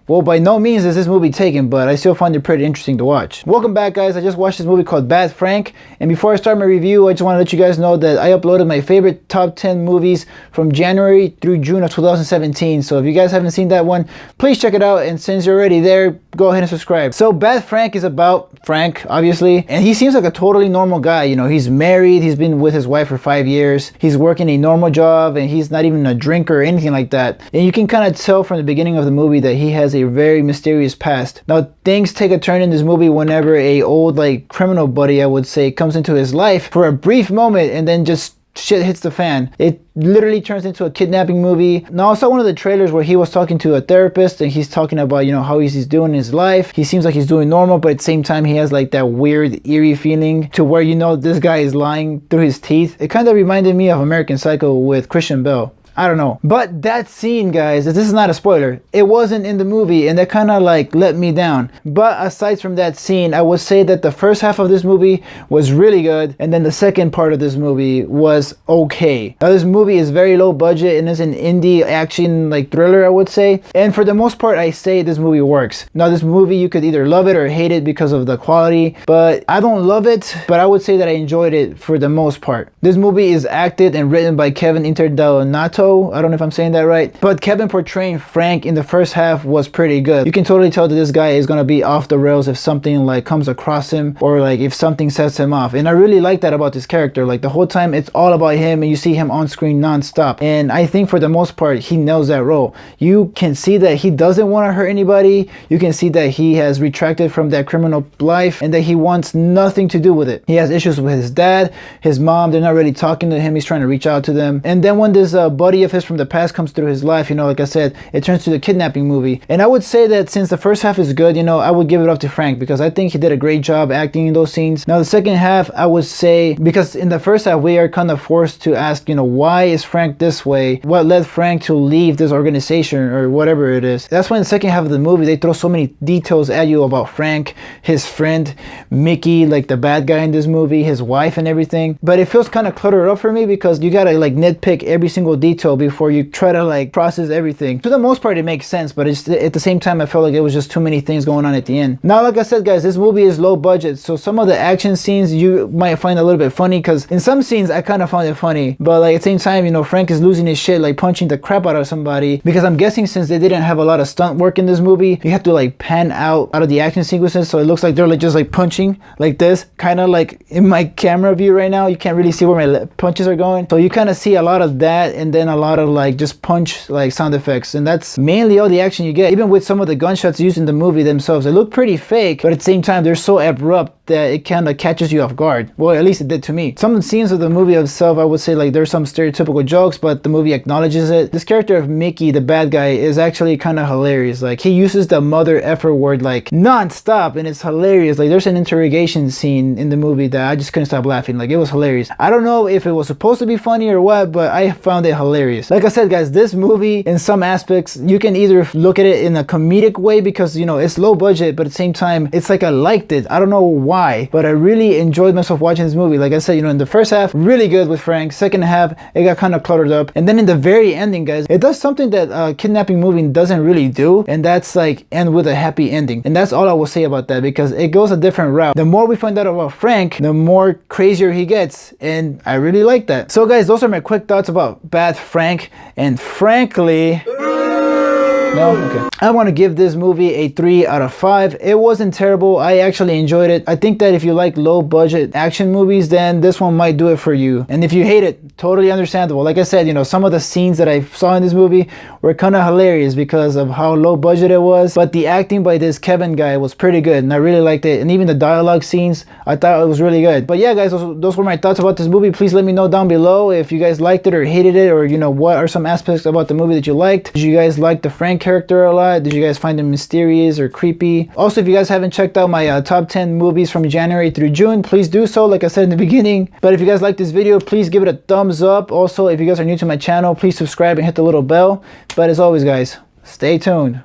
Well, by no means is this movie taken, but I still find it pretty interesting to watch. Welcome back, guys. I just watched this movie called Bad Frank, and before I start my review, I just want to let you guys know that I uploaded my favorite top 10 movies from January through June of 2017. So if you guys haven't seen that one, please check it out, and since you're already there, go ahead and subscribe. So Bad Frank is about Frank, obviously, and he seems like a totally normal guy. You know, he's married, he's been with his wife for 5 years, he's working a normal job, and he's not even a drinker or anything like that. And you can kind of tell from the beginning of the movie that he has a very mysterious past. Now things take a turn in this movie whenever a old like criminal buddy, I would say, comes into his life for a brief moment, and then just shit hits the fan. It literally turns into a kidnapping movie. Now I saw one of the trailers where he was talking to a therapist, and he's talking about, you know, how he's doing in his life. He seems like he's doing normal, but at the same time he has like that weird eerie feeling to where, you know, this guy is lying through his teeth. It kind of reminded me of American Psycho with Christian Bale. I don't know. But that scene, guys, this is not a spoiler, it wasn't in the movie, and that kind of like let me down. But aside from that scene, I would say that the first half of this movie was really good, and then the second part of this movie was okay. Now this movie is very low budget and is an indie action like thriller, I would say. And for the most part, I say this movie works. Now this movie, you could either love it or hate it because of the quality, but I don't love it, but I would say that I enjoyed it for the most part. This movie is acted and written by Kevin Internadonato. I don't know if I'm saying that right, but Kevin portraying Frank in the first half was pretty good. You can totally tell that this guy is gonna be off the rails if something like comes across him, or like if something sets him off. And I really like that about this character. Like the whole time it's all about him, and you see him on screen non-stop, and I think for the most part he nails that role. You can see that he doesn't want to hurt anybody. You can see that he has retracted from that criminal life, and that he wants nothing to do with it. He has issues with his dad, his mom, they're not really talking to him. He's trying to reach out to them, and then when this buddy of his from the past comes through his life, you know, like I said, it turns to the kidnapping movie. And I would say that since the first half is good, you know, I would give it up to Frank, because I think he did a great job acting in those scenes. Now the second half, I would say, because in the first half we are kind of forced to ask, you know, why is Frank this way? What led Frank to leave this organization or whatever it is? That's why in the second half of the movie they throw so many details at you about Frank, his friend Mickey, like the bad guy in this movie, his wife and everything. But it feels kind of cluttered up for me, because you gotta like nitpick every single detail before you try to like process everything. For the most part it makes sense, but it's, at the same time I felt like it was just too many things going on at the end. Now like I said, guys, this movie is low budget, so some of the action scenes you might find a little bit funny, because in some scenes I kind of found it funny, but like at the same time, you know, Frank is losing his shit, like punching the crap out of somebody, because I'm guessing since they didn't have a lot of stunt work in this movie, you have to like pan out of the action sequences, so it looks like they're like just like punching like this, kind of like in my camera view right now you can't really see where my punches are going, so you kind of see a lot of that, and then a lot of like just punch like sound effects, and that's mainly all the action you get. Even with some of the gunshots used in the movie themselves, they look pretty fake, but at the same time they're so abrupt that it kind of catches you off guard. Well, at least it did to me. Some of the scenes of the movie itself, I would say like there's some stereotypical jokes, but the movie acknowledges it. This character of Mickey, the bad guy, is actually kind of hilarious. Like he uses the mother effer word like non-stop, and it's hilarious. Like there's an interrogation scene in the movie that I just couldn't stop laughing. Like it was hilarious. I don't know if it was supposed to be funny or what, but I found it hilarious. Like I said, guys, this movie in some aspects you can either look at it in a comedic way, because you know it's low budget, but at the same time it's like I liked it. I don't know why, but I really enjoyed myself watching this movie. Like I said, you know, in the first half really good with Frank, second half it got kind of cluttered up, and then in the very ending, guys, it does something that a kidnapping movie doesn't really do, and that's like end with a happy ending. And that's all I will say about that, because it goes a different route. The more we find out about Frank, the more crazier he gets, and I really like that. So guys, those are my quick thoughts about Bad Frank, and frankly, no? Okay. I want to give this movie a 3 out of 5. It wasn't terrible. I actually enjoyed it. I think that if you like low budget action movies, then this one might do it for you. And if you hate it, totally understandable. Like I said, you know, some of the scenes that I saw in this movie were kind of hilarious because of how low budget it was. But the acting by this Kevin guy was pretty good, and I really liked it. And even the dialogue scenes, I thought it was really good. But yeah, guys, those were my thoughts about this movie. Please let me know down below if you guys liked it or hated it, or, you know, what are some aspects about the movie that you liked. Did you guys like the Frank character a lot? Did you guys find him mysterious or creepy? Also, if you guys haven't checked out my top 10 movies from January through June, please do so, like I said in the beginning. But if you guys like this video, please give it a thumbs up. Also, if you guys are new to my channel, please subscribe and hit the little bell. But as always, guys, stay tuned.